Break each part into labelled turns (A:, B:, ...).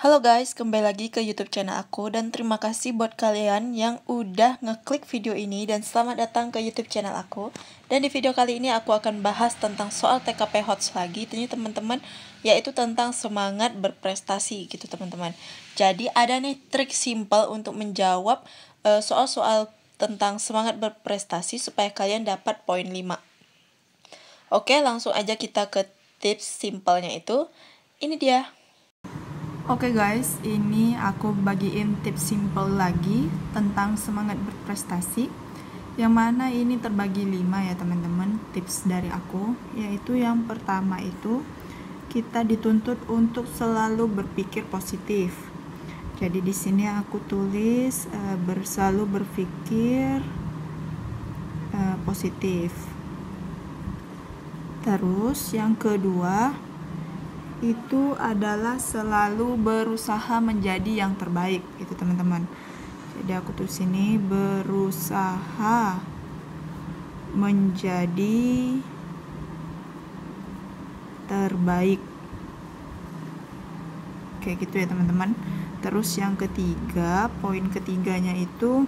A: Halo guys, kembali lagi ke YouTube channel aku dan terima kasih buat kalian yang udah ngeklik video ini dan selamat datang ke YouTube channel aku. Dan di video kali ini aku akan bahas tentang soal TKP HOTS lagi, tentunya teman-teman, yaitu tentang semangat berprestasi gitu teman-teman. Jadi ada nih trik simple untuk menjawab soal-soal tentang semangat berprestasi supaya kalian dapat poin 5. Oke, langsung aja kita ke tips simpelnya itu. Ini dia. Oke guys, ini aku bagiin tips simple lagi tentang semangat berprestasi, yang mana ini terbagi 5 ya teman-teman, tips dari aku. Yaitu yang pertama itu kita dituntut untuk selalu berpikir positif. Jadi di sini aku tulis selalu berpikir positif. Terus yang kedua itu adalah selalu berusaha menjadi yang terbaik gitu teman-teman. Jadi aku tulis sini berusaha menjadi terbaik, kayak gitu ya teman-teman. Terus yang ketiga, poin ketiganya itu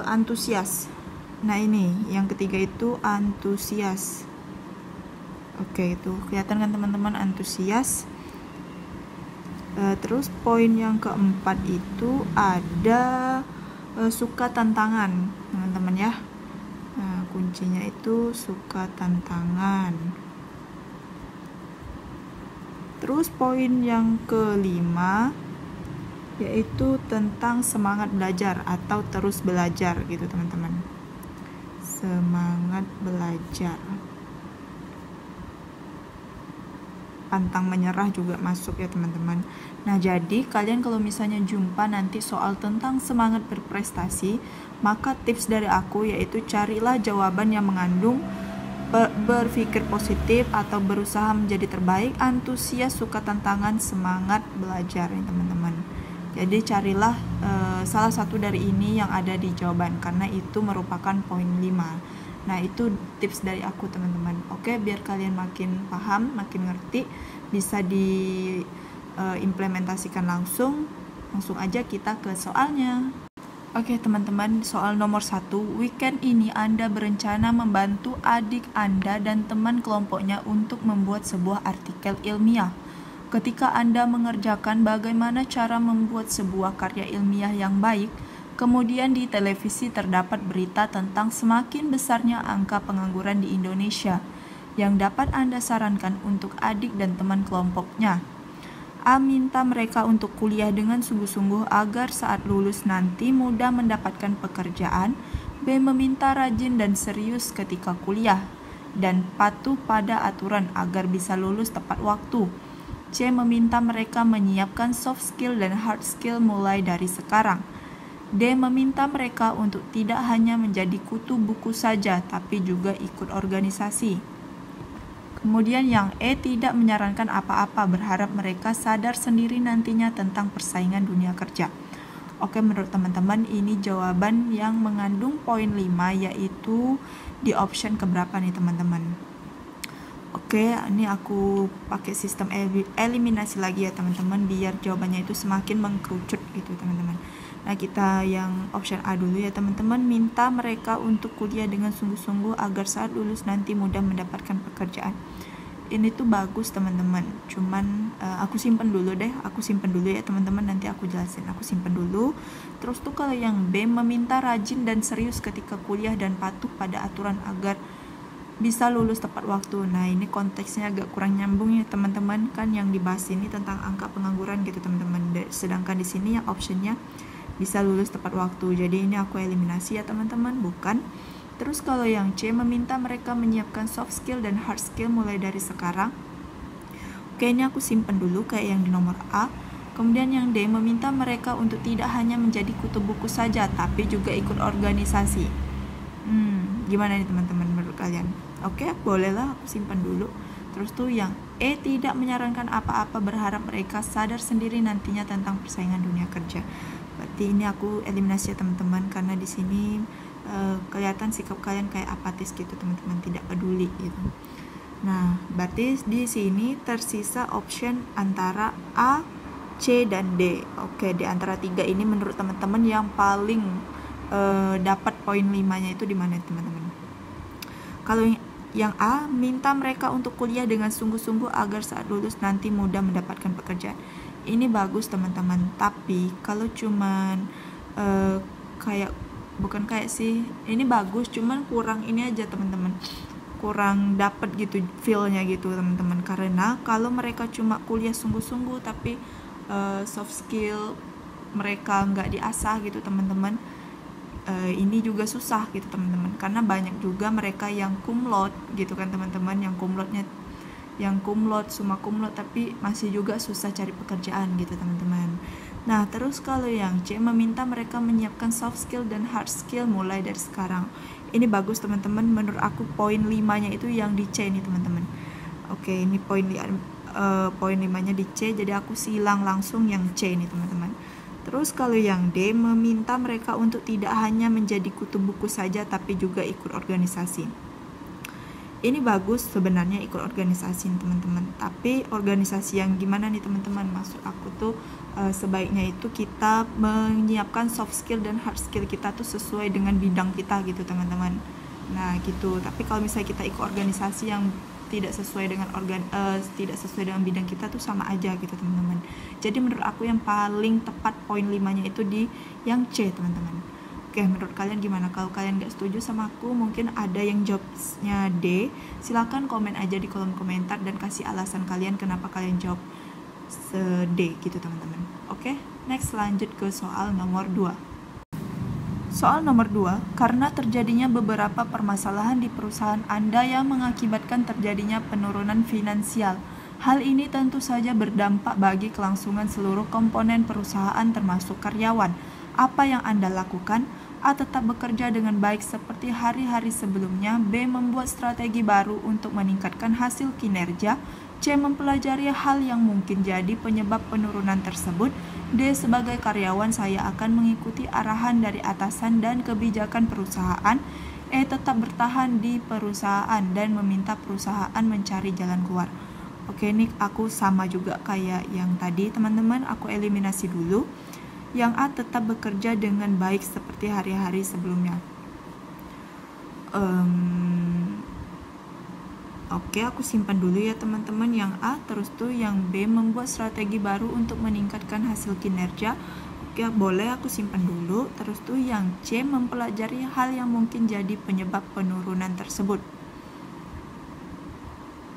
A: antusias. Nah ini yang ketiga itu antusias. Oke, itu kelihatan kan teman-teman, antusias. Terus poin yang keempat itu ada suka tantangan teman-teman ya. Nah, kuncinya itu suka tantangan. Terus poin yang kelima yaitu tentang semangat belajar atau terus belajar gitu teman-teman. Semangat belajar. Pantang menyerah juga masuk ya teman-teman. Nah jadi kalian kalau misalnya jumpa nanti soal tentang semangat berprestasi, maka tips dari aku yaitu carilah jawaban yang mengandung berpikir positif atau berusaha menjadi terbaik, antusias, suka tantangan, semangat belajar ya teman-teman. Jadi carilah salah satu dari ini yang ada di jawaban, karena itu merupakan poin 5. Nah itu tips dari aku teman-teman. Oke, biar kalian makin paham, makin ngerti, bisa diimplementasikan langsung aja kita ke soalnya. Oke teman-teman, soal nomor 1. Weekend ini Anda berencana membantu adik Anda dan teman kelompoknya untuk membuat sebuah artikel ilmiah. Ketika Anda mengerjakan bagaimana cara membuat sebuah karya ilmiah yang baik, kemudian di televisi terdapat berita tentang semakin besarnya angka pengangguran di Indonesia yang dapat Anda sarankan untuk adik dan teman kelompoknya. A. Minta mereka untuk kuliah dengan sungguh-sungguh agar saat lulus nanti mudah mendapatkan pekerjaan. B. Meminta rajin dan serius ketika kuliah dan patuh pada aturan agar bisa lulus tepat waktu. C. Meminta mereka menyiapkan soft skill dan hard skill mulai dari sekarang. D. Meminta mereka untuk tidak hanya menjadi kutu buku saja, tapi juga ikut organisasi. Kemudian yang E. Tidak menyarankan apa-apa, berharap mereka sadar sendiri nantinya tentang persaingan dunia kerja. Oke, menurut teman-teman ini jawaban yang mengandung poin 5, yaitu di option keberapa nih teman-teman. Oke, ini aku pakai sistem eliminasi lagi ya teman-teman, biar jawabannya itu semakin mengkerucut gitu teman-teman. Nah kita yang option A dulu ya teman-teman, minta mereka untuk kuliah dengan sungguh-sungguh agar saat lulus nanti mudah mendapatkan pekerjaan. Ini tuh bagus teman-teman, cuman aku simpen dulu ya teman-teman, nanti aku jelasin, aku simpen dulu. Terus tuh kalau yang B, meminta rajin dan serius ketika kuliah dan patuh pada aturan agar bisa lulus tepat waktu. Nah ini konteksnya agak kurang nyambung ya teman-teman, kan yang dibahas ini tentang angka pengangguran gitu teman-teman, sedangkan di sini yang optionnya bisa lulus tepat waktu. Jadi ini aku eliminasi ya teman-teman, bukan. Terus kalau yang C, meminta mereka menyiapkan soft skill dan hard skill mulai dari sekarang. Oke, ini aku simpen dulu kayak yang di nomor A. Kemudian yang D, meminta mereka untuk tidak hanya menjadi kutu buku saja, tapi juga ikut organisasi. Gimana nih teman-teman menurut kalian? Oke, bolehlah aku simpan dulu. Terus tuh yang E, tidak menyarankan apa-apa, berharap mereka sadar sendiri nantinya tentang persaingan dunia kerja. Berarti ini aku eliminasi ya teman-teman, karena di sini kelihatan sikap kalian kayak apatis gitu teman-teman, tidak peduli gitu. Nah, berarti di sini tersisa option antara A, C dan D. Oke, di antara tiga ini menurut teman-teman yang paling dapat poin 5-nya itu di mana teman-teman? Kalau yang A, minta mereka untuk kuliah dengan sungguh-sungguh agar saat lulus nanti mudah mendapatkan pekerjaan. Ini bagus teman-teman, tapi kalau cuman ini bagus, cuman kurang ini aja teman-teman, kurang dapat gitu feel-nya gitu teman-teman. Karena kalau mereka cuma kuliah sungguh-sungguh tapi soft skill mereka nggak diasah gitu teman-teman, ini juga susah gitu teman-teman, karena banyak juga mereka yang cum laude gitu kan teman-teman, yang cum laude summa cum laude tapi masih juga susah cari pekerjaan gitu teman-teman. Nah, terus kalau yang C, meminta mereka menyiapkan soft skill dan hard skill mulai dari sekarang. Ini bagus teman-teman, menurut aku poin 5-nya itu yang di C nih teman-teman. Oke, ini poin 5-nya di C, jadi aku silang langsung yang C nih teman-teman. Terus kalau yang D, meminta mereka untuk tidak hanya menjadi kutu buku saja tapi juga ikut organisasi. Ini bagus sebenarnya ikut organisasi teman-teman, tapi organisasi yang gimana nih teman-teman? Maksud aku tuh sebaiknya itu kita menyiapkan soft skill dan hard skill kita tuh sesuai dengan bidang kita gitu teman-teman. Nah gitu, tapi kalau misalnya kita ikut organisasi yang tidak sesuai dengan bidang kita tuh sama aja gitu teman-teman. Jadi menurut aku yang paling tepat poin 5-nya itu di yang C teman-teman. Oke, menurut kalian gimana? Kalau kalian gak setuju sama aku, mungkin ada yang jawabnya D, silakan komen aja di kolom komentar dan kasih alasan kalian kenapa kalian jawab D gitu teman-teman. Oke, next lanjut ke soal nomor 2. Soal nomor 2, karena terjadinya beberapa permasalahan di perusahaan Anda yang mengakibatkan terjadinya penurunan finansial. Hal ini tentu saja berdampak bagi kelangsungan seluruh komponen perusahaan termasuk karyawan. Apa yang Anda lakukan? A. Tetap bekerja dengan baik seperti hari-hari sebelumnya. B. Membuat strategi baru untuk meningkatkan hasil kinerja. C. Mempelajari hal yang mungkin jadi penyebab penurunan tersebut. D. Sebagai karyawan saya akan mengikuti arahan dari atasan dan kebijakan perusahaan. E. Tetap bertahan di perusahaan dan meminta perusahaan mencari jalan keluar. Oke, ini aku sama juga kayak yang tadi teman-teman, aku eliminasi dulu. Yang A. Tetap bekerja dengan baik seperti hari-hari sebelumnya. Oke, aku simpan dulu ya teman-teman yang A. Terus tuh yang B, membuat strategi baru untuk meningkatkan hasil kinerja. Oke, boleh aku simpan dulu. Terus tuh yang C, mempelajari hal yang mungkin jadi penyebab penurunan tersebut.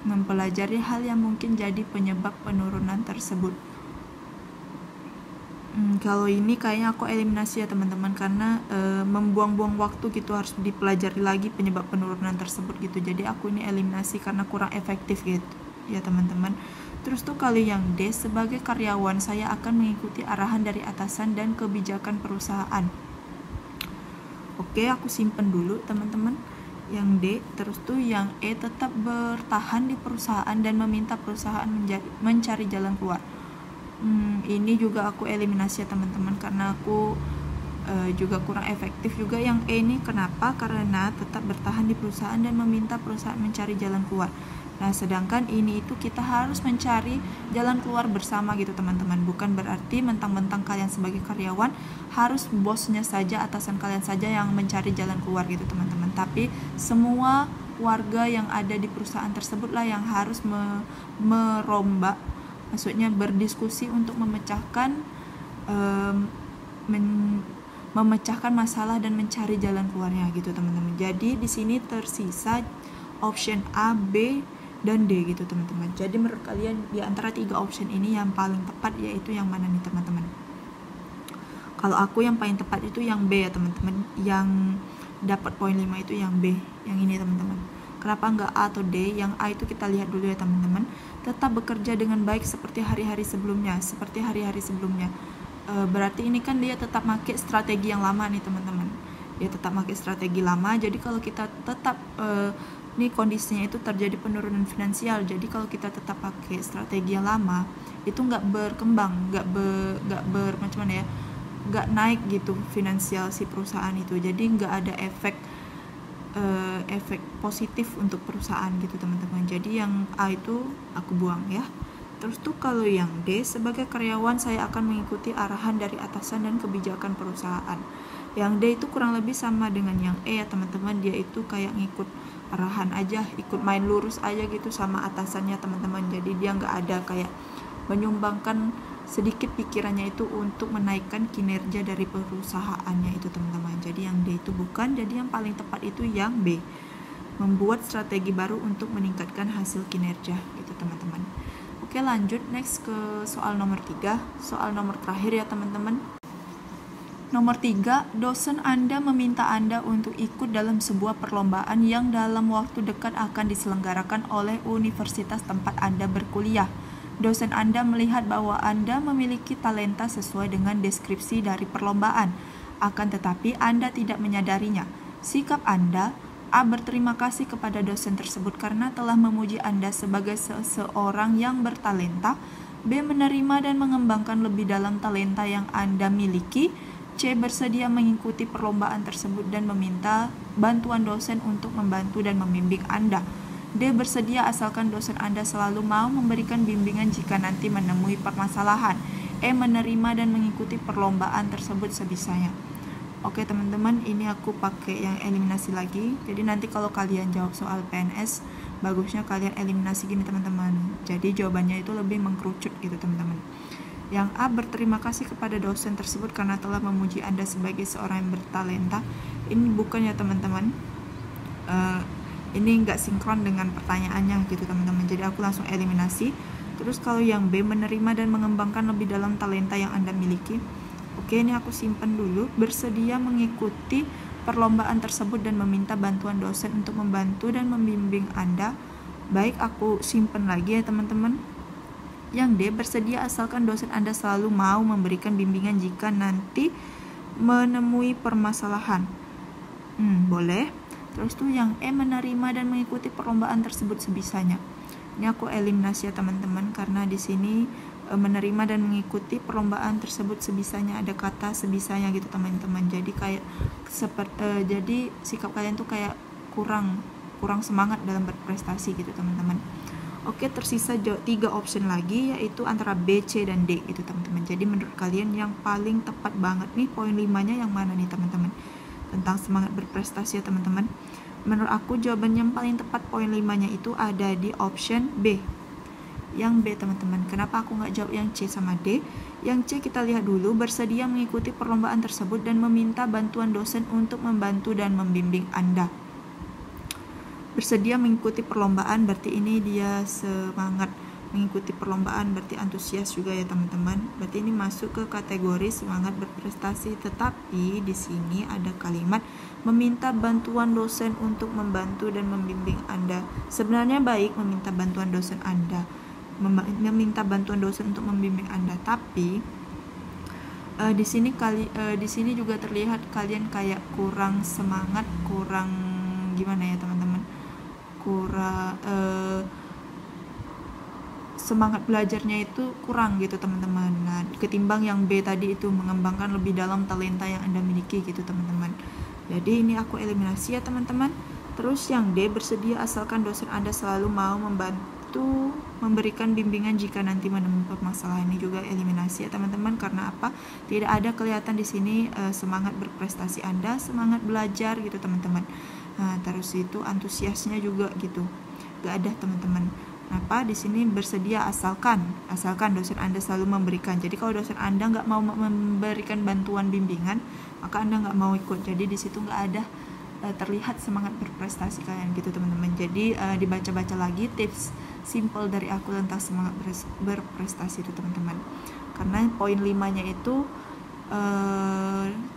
A: Mempelajari hal yang mungkin jadi penyebab penurunan tersebut. Kalau ini kayaknya aku eliminasi ya teman-teman, karena membuang-buang waktu gitu, harus dipelajari lagi penyebab penurunan tersebut gitu. Jadi aku ini eliminasi karena kurang efektif gitu ya teman-teman. Terus tuh kalau yang D, sebagai karyawan saya akan mengikuti arahan dari atasan dan kebijakan perusahaan. Oke, aku simpen dulu teman-teman yang D. Terus tuh yang E, tetap bertahan di perusahaan dan meminta perusahaan mencari jalan keluar. Ini juga aku eliminasi ya teman-teman, karena aku juga kurang efektif juga yang E ini. Kenapa? Karena tetap bertahan di perusahaan dan meminta perusahaan mencari jalan keluar. Nah, sedangkan ini itu kita harus mencari jalan keluar bersama gitu teman-teman. Bukan berarti mentang-mentang kalian sebagai karyawan harus bosnya saja, atasan kalian saja yang mencari jalan keluar gitu teman-teman. Tapi semua warga yang ada di perusahaan tersebutlah yang harus merombak, maksudnya berdiskusi untuk memecahkan masalah dan mencari jalan keluarnya gitu teman-teman. Jadi di sini tersisa option A, B, dan D gitu teman-teman. Jadi menurut kalian di antara 3 option ini yang paling tepat yaitu yang mana nih teman-teman? Kalau aku yang paling tepat itu yang B ya teman-teman. Yang dapat poin 5 itu yang B, yang ini teman-teman. Kenapa enggak A atau D? Yang A itu kita lihat dulu ya teman-teman. Tetap bekerja dengan baik seperti hari-hari sebelumnya. Berarti ini kan dia tetap pakai strategi yang lama nih teman-teman. Dia tetap pakai strategi lama. Jadi kalau kita tetap nih kondisinya itu terjadi penurunan finansial. Jadi kalau kita tetap pakai strategi yang lama, itu nggak berkembang, nggak naik gitu finansial si perusahaan itu. Jadi nggak ada efek positif untuk perusahaan gitu teman-teman. Jadi yang A itu aku buang ya. Terus tuh kalau yang D, sebagai karyawan saya akan mengikuti arahan dari atasan dan kebijakan perusahaan. Yang D itu kurang lebih sama dengan yang E ya teman-teman, dia itu kayak ngikut arahan aja, ikut main lurus aja gitu sama atasannya teman-teman. Jadi dia nggak ada kayak menyumbangkan sedikit pikirannya itu untuk menaikkan kinerja dari perusahaannya itu teman-teman. Jadi yang D itu bukan, jadi yang paling tepat itu yang B, membuat strategi baru untuk meningkatkan hasil kinerja gitu teman-teman. Oke, lanjut next ke soal nomor 3, soal nomor terakhir ya teman-teman. Nomor 3, dosen Anda meminta Anda untuk ikut dalam sebuah perlombaan yang dalam waktu dekat akan diselenggarakan oleh universitas tempat Anda berkuliah. Dosen Anda melihat bahwa Anda memiliki talenta sesuai dengan deskripsi dari perlombaan, akan tetapi Anda tidak menyadarinya. Sikap Anda: A. Berterima kasih kepada dosen tersebut karena telah memuji Anda sebagai seseorang yang bertalenta. B. Menerima dan mengembangkan lebih dalam talenta yang Anda miliki. C. Bersedia mengikuti perlombaan tersebut dan meminta bantuan dosen untuk membantu dan membimbing Anda. D. Bersedia asalkan dosen Anda selalu mau memberikan bimbingan jika nanti menemui permasalahan. E. Menerima dan mengikuti perlombaan tersebut sebisanya. Oke teman-teman, ini aku pakai yang eliminasi lagi. Jadi nanti kalau kalian jawab soal PNS, bagusnya kalian eliminasi gini teman-teman. Jadi jawabannya itu lebih mengkerucut gitu teman-teman. Yang A. Berterima kasih kepada dosen tersebut karena telah memuji Anda sebagai seorang yang bertalenta. Ini bukan ya teman-teman, ini nggak sinkron dengan pertanyaannya gitu teman-teman. Jadi aku langsung eliminasi. Terus kalau yang B, menerima dan mengembangkan lebih dalam talenta yang Anda miliki. Oke, ini aku simpan dulu. Bersedia mengikuti perlombaan tersebut dan meminta bantuan dosen untuk membantu dan membimbing Anda. Baik, aku simpan lagi ya teman-teman. Yang D, bersedia asalkan dosen Anda selalu mau memberikan bimbingan jika nanti menemui permasalahan. Boleh. Terus tuh yang E, menerima dan mengikuti perlombaan tersebut sebisanya. Ini aku eliminasi ya teman-teman, karena di sini menerima dan mengikuti perlombaan tersebut sebisanya, ada kata sebisanya gitu teman-teman. Jadi kayak jadi sikap kalian tuh kayak kurang semangat dalam berprestasi gitu teman-teman. Oke, tersisa 3 option lagi, yaitu antara B, C, dan D gitu teman-teman. Jadi menurut kalian yang paling tepat banget nih poin 5-nya yang mana nih teman-teman, tentang semangat berprestasi ya teman-teman? Menurut aku jawaban yang paling tepat poin 5-nya itu ada di option B, yang B teman-teman. Kenapa aku nggak jawab yang C sama D? Yang C kita lihat dulu, bersedia mengikuti perlombaan tersebut dan meminta bantuan dosen untuk membantu dan membimbing Anda. Bersedia mengikuti perlombaan berarti ini dia semangat mengikuti perlombaan, berarti antusias juga ya teman-teman. Berarti ini masuk ke kategori semangat berprestasi. Tetapi di sini ada kalimat meminta bantuan dosen untuk membantu dan membimbing Anda. Sebenarnya baik meminta bantuan dosen Anda, meminta bantuan dosen untuk membimbing Anda, tapi di sini juga terlihat kalian kayak kurang semangat, kurang gimana ya teman-teman, kurang semangat belajarnya itu kurang gitu teman-teman. Nah, ketimbang yang B tadi itu mengembangkan lebih dalam talenta yang Anda miliki gitu teman-teman. Jadi ini aku eliminasi ya teman-teman. Terus yang D, bersedia asalkan dosen Anda selalu mau membantu memberikan bimbingan jika nanti menemui permasalahan. Ini juga eliminasi ya teman-teman. Karena apa? Tidak ada kelihatan di sini semangat berprestasi Anda, semangat belajar gitu teman-teman. Nah, terus itu antusiasnya juga gitu, gak ada teman-teman. Kenapa? Di sini bersedia asalkan dosen Anda selalu memberikan. Jadi kalau dosen Anda nggak mau memberikan bantuan bimbingan, maka Anda nggak mau ikut. Jadi di situ nggak ada terlihat semangat berprestasi kalian gitu teman-teman. Jadi dibaca-baca lagi tips simple dari aku tentang semangat berprestasi itu teman-teman. Karena poin 5-nya itu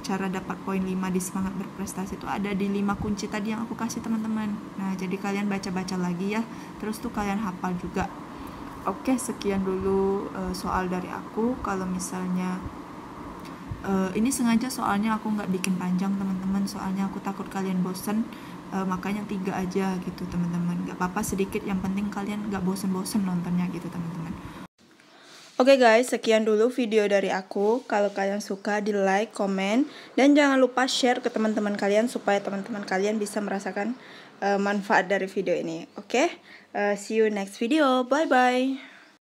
A: cara dapat poin 5 di semangat berprestasi itu ada di 5 kunci tadi yang aku kasih teman-teman. Nah, jadi kalian baca-baca lagi ya, terus tuh kalian hafal juga. Oke, sekian dulu soal dari aku. Kalau misalnya ini sengaja soalnya aku nggak bikin panjang teman-teman, soalnya aku takut kalian bosen, makanya 3 aja gitu teman-teman. Gak apa-apa sedikit, yang penting kalian nggak bosen-bosen nontonnya gitu teman-teman. Oke guys, sekian dulu video dari aku. Kalau kalian suka, di like, komen, dan jangan lupa share ke teman-teman kalian supaya teman-teman kalian bisa merasakan manfaat dari video ini. Oke, see you next video. Bye bye.